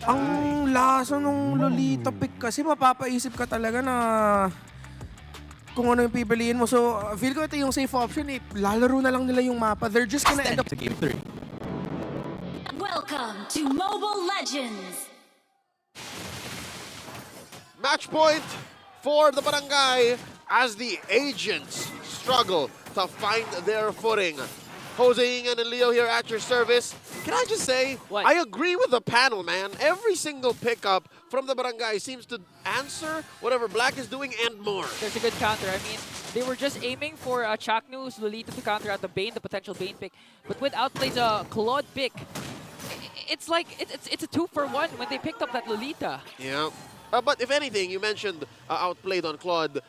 Ang lasa nung Lolita pick kasi mapapaisip ka talaga na kung ano yung pipiliin mo. So, feel ko ito yung safe option eh. Lalaro na lang nila yung mapa. They're just gonna end up to game 3. Welcome to Mobile Legends! Match point for the Barangay as the agents struggle to find their footing. Jose Ingan and Leo here at your service. Can I just say, What? I agree with the panel, man. Every single pickup from the Barangay seems to answer whatever Black is doing and more. There's a good counter. I mean, they were just aiming for Chaknu's Lolita to counter out the Bane, the potential Bane pick. But with outplays Claude pick, it's like it's a 2-for-1 when they picked up that Lolita. Yeah. But if anything, you mentioned outplayed on Claude.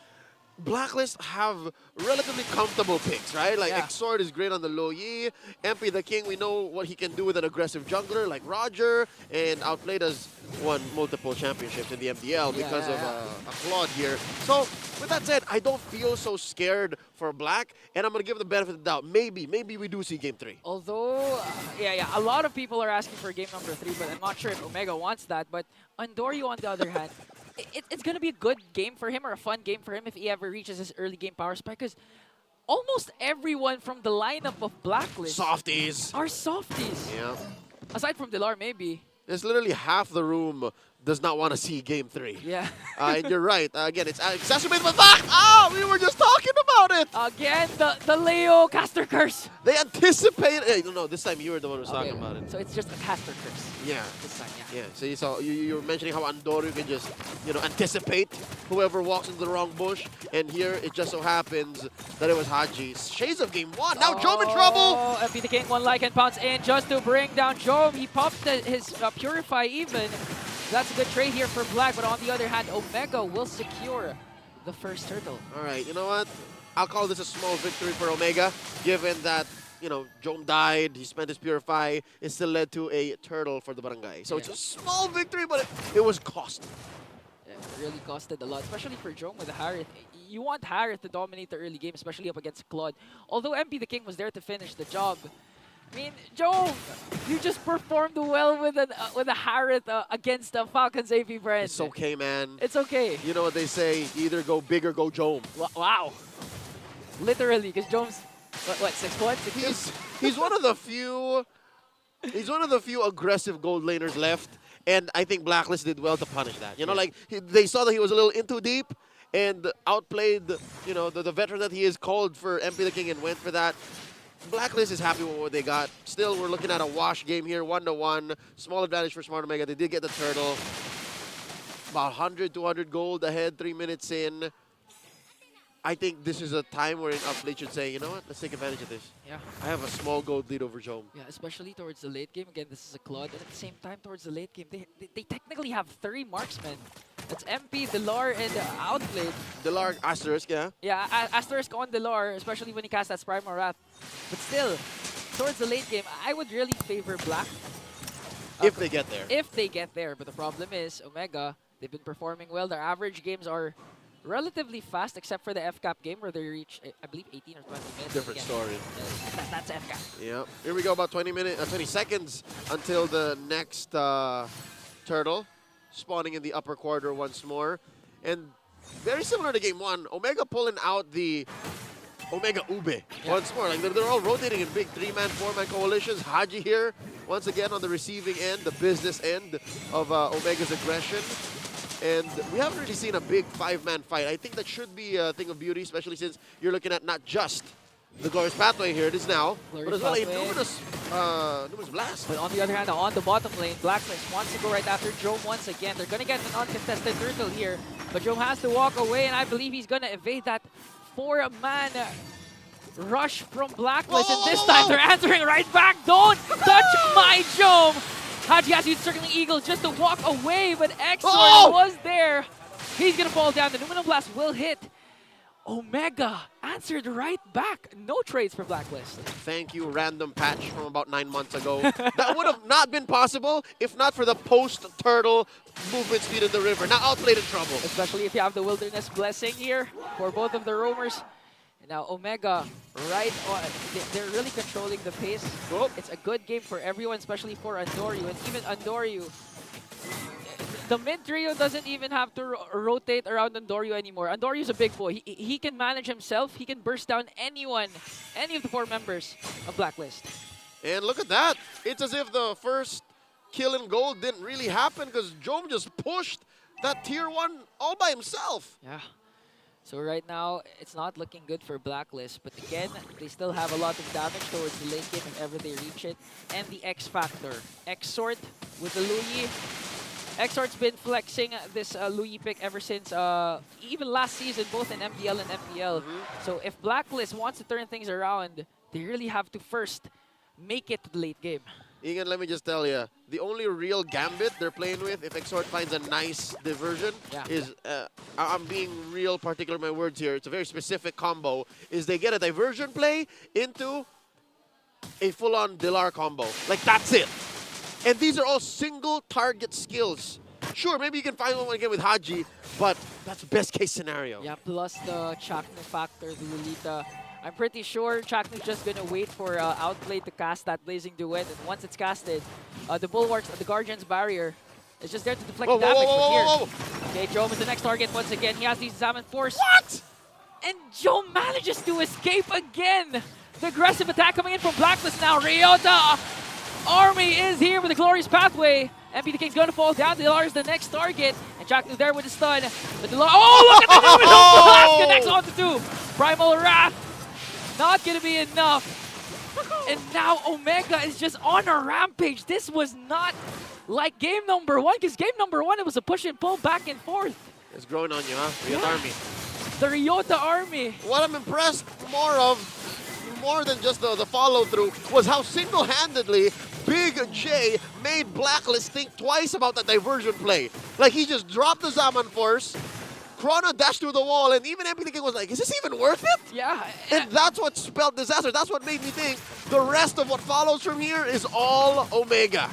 Blacklist have relatively comfortable picks, right? Like Yeah. Exort is great on the low Yi. MP the King, we know what he can do with an aggressive jungler like Roger. And Outplayed has won multiple championships in the MDL because of a Claude here. So with that said, I don't feel so scared for Black. And I'm going to give them the benefit of the doubt. Maybe we do see game 3. Although, a lot of people are asking for game number 3, but I'm not sure if Omega wants that. But Andoryu, on the other hand, it's going to be a good game for him or a fun game for him if he ever reaches his early game power spike, because almost everyone from the lineup of Blacklist Softies. are softies. Yeah. Aside from Dilar, maybe. There's literally half the room does not want to see game 3. Yeah. And you're right. Again, it's exacerbated by the fact. We were just talking about it. Again, the Leo caster curse. They anticipated. Hey, no, this time you were the one who was talking about it. So it's just a caster curse Yeah. this time, yeah. Yeah. So you saw you were mentioning how Andoryu can just anticipate whoever walks into the wrong bush, and here it just so happens that it was Haji. Shades of game 1. Now Jome in trouble. Oh, MP the King, 1 like and pounce in just to bring down Jome. He popped his Purify even. That's a good trade here for Black, but on the other hand, Omega will secure the first turtle. All right. You know what? I'll call this a small victory for Omega, given that Jome died, he spent his Purify, it still led to a turtle for the Barangay. So it's a small victory, but it was costly. Yeah, it really costed a lot, especially for Jome with Harith. You want Harith to dominate the early game, especially up against Claude. Although MP the King was there to finish the job. I mean, Jome, you just performed well with a Harith against Falcon's AP brand. It's okay, man. It's okay. You know what they say, either go big or go Jome. Wow. Literally, because Jome's what 6'1", 6'2"? He's one of the few aggressive gold laners left, and I think Blacklist did well to punish that. They saw that he was a little in too deep and outplayed the veteran that he is, called for MP the King and went for that. Blacklist is happy with what they got. Still, we're looking at a wash game here, 1-1. Small advantage for Smart Omega. They did get the turtle. About 100, 200 gold ahead, 3 minutes in. I think this is a time where Upplate should say, you know what, let's take advantage of this. Yeah. I have a small gold lead over Jome. Yeah, especially towards the late game. Again, this is a Claude. And at the same time, towards the late game, they technically have 3 marksmen. That's MP, Dilar, and Outplayed. Dilar, Asterisk, yeah? Yeah, Asterisk on Dilar, especially when he casts that Primal Wrath. But still, towards the late game, I would really favor Black. If they get there. If they get there. But the problem is, Omega, they've been performing well. Their average games are relatively fast, except for the FCAP game where they reach, I believe, 18 or 20 minutes. Different story. That's FCAP. Yeah. Here we go, about 20 seconds until the next turtle. Spawning in the upper quarter once more. And very similar to game 1, Omega pulling out the Omega Ube once more. Like they're all rotating in big 3-man, 4-man coalitions. Haji here, once again on the receiving end, the business end of Omega's aggression. And we haven't really seen a big 5-man fight. I think that should be a thing of beauty, especially since you're looking at not just the Glorious Pathway here, it is now, but as well a numerous blast. But on the other hand, on the bottom lane, Blacklist wants to go right after Jome once again. They're going to get an uncontested turtle here, but Jome has to walk away, and I believe he's going to evade that 4-man rush from Blacklist. And this time, they're answering right back. Don't touch my Jome! Haji has used Circling Eagle just to walk away, but Exor was there. He's going to fall down. The Numinal Blast will hit. Omega answered right back. No trades for Blacklist. Thank you, random patch from about 9 months ago. That would have not been possible if not for the post-turtle movement speed in the river. Now Outplayed in trouble. Especially if you have the Wilderness Blessing here for both of the roamers. And now Omega, right on. They're really controlling the pace. It's a good game for everyone, especially for Andoryu. And even Andoryu, The mid trio doesn't even have to rotate around Andorio anymore. Andorio's a big boy. He can manage himself. He can burst down anyone, any of the 4 members of Blacklist. And look at that. It's as if the first kill and goal didn't really happen because Jome just pushed that tier 1 all by himself. Yeah. So right now, it's not looking good for Blacklist. But again, they still have a lot of damage towards the late game if ever they reach it. And the X Factor. Xort with the Luyi. Xort's been flexing this Luyi pick ever since even last season, both in MPL and MPL. So if Blacklist wants to turn things around, they really have to first make it to the late game. Egan, let me just tell you, the only real gambit they're playing with, if Xort finds a nice diversion, is, I'm being real particular with my words here, it's a very specific combo, is they get a diversion play into a full-on Dilar combo. Like, that's it. And these are all single target skills. Sure, maybe you can find one again with Haji, but that's best case scenario. Yeah, plus the Chaknu factor, the Lolita. I'm pretty sure Chaknu's just gonna wait for Outplay to cast that Blazing Duet, and once it's casted, the Bulwarks, the Guardian's barrier is just there to deflect the damage from here. Okay, Jome is the next target once again. He has the Examine Force. What? And Jome manages to escape again. The aggressive attack coming in from Blacklist now. Ryota Army is here with the Glorious Pathway. MP the King's gonna fall down. Dilar is the next target. And Chaknu there with the stun. But Dilar, oh, look at the Luminous Blast connects onto 2. Primal Wrath. Not gonna be enough. And now Omega is just on a rampage. This was not like game number 1, because game number 1, it was a push and pull back and forth. It's growing on you, huh? Ryota Army. The Ryota Army. What I'm impressed more than just the follow-through, was how single-handedly Big J made Blacklist think twice about that diversion play. Like, he just dropped the Zaman Force, Chrono dashed through the wall, and even MP the King was like, is this even worth it? Yeah. And that's what spelled disaster. That's what made me think the rest of what follows from here is all Omega.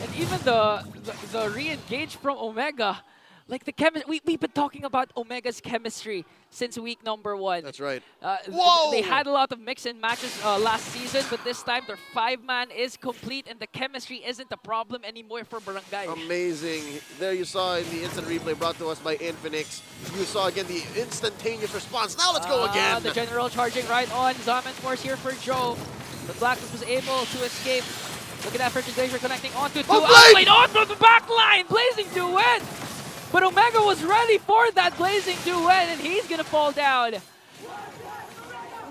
And even the re-engage from Omega, like the chemistry, we've been talking about Omega's chemistry since week number 1. That's right. Whoa! They had a lot of mix and matches last season, but this time their 5-man is complete and the chemistry isn't a problem anymore for Barangay. Amazing. There you saw in the instant replay brought to us by Infinix. You saw again the instantaneous response. Now let's go again. The General charging right on. Zaman Force here for Joe. But Blacklist was able to escape. Look at that Frigid Glacier connecting onto 2. Outplayed onto the back line. Blazing Duet. But Omega was ready for that Blazing Duet, and he's gonna fall down.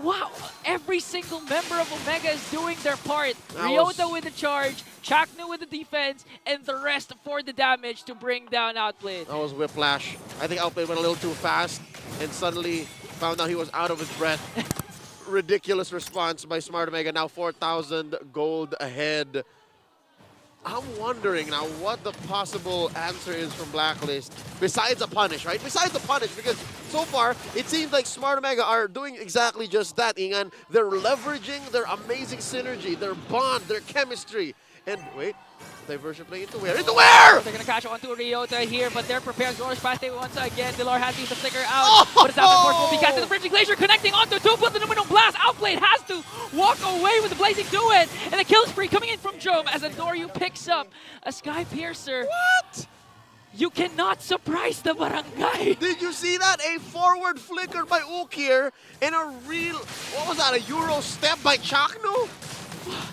Wow, every single member of Omega is doing their part. Ryota with the charge, Chaknu with the defense, and the rest for the damage to bring down Outplayed. That was Whiplash. I think Outplayed went a little too fast and suddenly found out he was out of his breath. Ridiculous response by Smart Omega, now 4,000 gold ahead. I'm wondering now what the possible answer is from Blacklist, besides a punish, right? Besides the punish, because so far, it seems like Smart Omega are doing exactly just that, Ingan. They're leveraging their amazing synergy, their bond, their chemistry. And wait, diversion play into where? Into where? They're gonna catch onto Ryota here, but they're prepared. Glorious Pathway once again. Dilar has to use the flicker out, but it's out. Force will be cast to the Frigid Glacier, connecting onto 2, but the Luminous Blast. Outplayed has to walk away with the Blazing Duet, and a kill spree coming in from Jome as Andorio picks up a Sky Piercer. What? You cannot surprise the Barangay. Did you see that? A forward flicker by Ook here, and a real, what was that, a Euro step by Chaknu?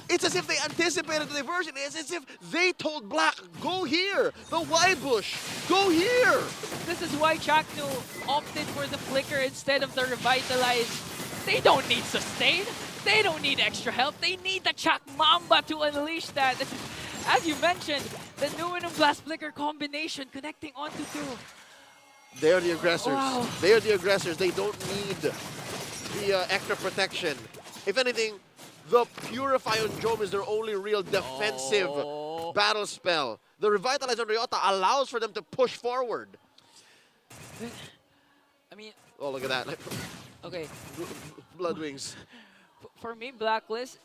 It's as if they anticipated the diversion. It's as if they told Black, go here. The wide bush, go here. This is why Chaknu opted for the flicker instead of the revitalize. They don't need sustain. They don't need extra help. They need the Chak Mamba to unleash that. As you mentioned, the Numinum Blast flicker combination connecting onto 2. They're the aggressors. Wow. They're the aggressors. They don't need the extra protection. If anything, the Purify on Jome is their only real defensive battle spell. The Revitalize on Ryota allows for them to push forward. I mean, oh, look at that. okay. Blood wings. For me, Blacklist,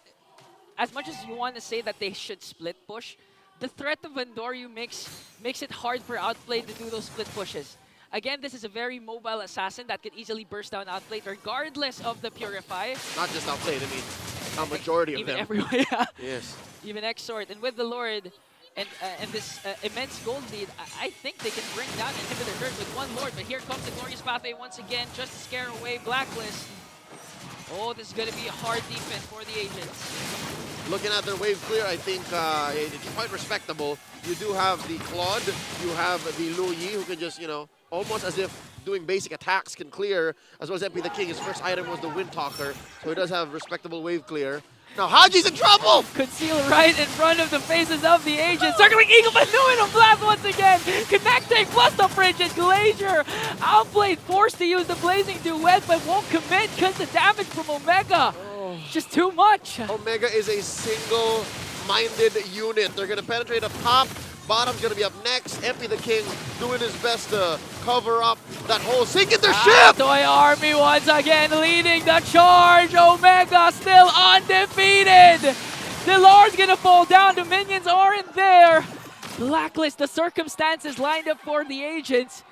as much as you want to say that they should split push, the threat of Andorio makes it hard for Outplayed to do those split pushes. Again, this is a very mobile assassin that could easily burst down Outplayed regardless of the Purify. Not just Outplayed, I mean, a majority of even them. Everyone, yeah. Yes. Even Xort. And with the Lord, and this immense gold lead, I think they can bring down Inhibitor Dirt with one Lord. But here comes the Glorious Pathway once again, just to scare away Blacklist. Oh, this is going to be a hard defense for the Agents. Looking at their wave clear, I think it's quite respectable. You do have the Claude, you have the Lu Yi, who can just, you know, almost as if doing basic attacks can clear, as well as MP the King. His first item was the Wind Talker, so he does have respectable wave clear. Now Haji's in trouble! Conceal right in front of the faces of the Agents. Circling Eagle, but Numinum Blast once again. Connecting plus the Frigid Glacier. Outplayed, forced to use the Blazing Duet, but won't commit because the damage from Omega. Just too much. Omega is a single-minded unit. They're going to penetrate up top. Bottom's going to be up next. MP the King doing his best to cover up that hole. Sinking their ship! Toy Army once again leading the charge. Omega still undefeated. The Lord's going to fall down. The minions aren't there. Blacklist, the circumstances lined up for the Agents.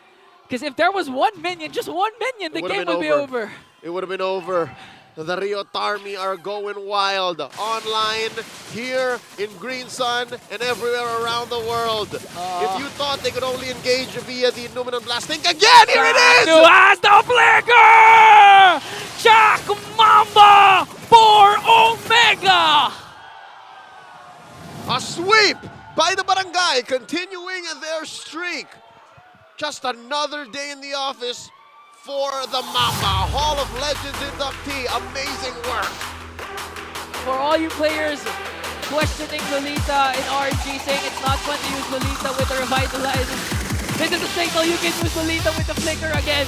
Because if there was one minion, just one minion, the game would be over. It would have been over. The Rio Army are going wild. Online, here, in Green Sun, and everywhere around the world. If you thought they could only engage via the Numinum Blast, think again! Here it is! Who has the flicker? Jack Mamba for Omega! A sweep by the Barangay, continuing their streak. Just another day in the office for the Mamba. Hall of Legends inductee. Amazing work. For all you players questioning Lolita in RNG, saying it's not fun to use Lolita with the Revitalizer, this is a signal you can use Lolita with the flicker again.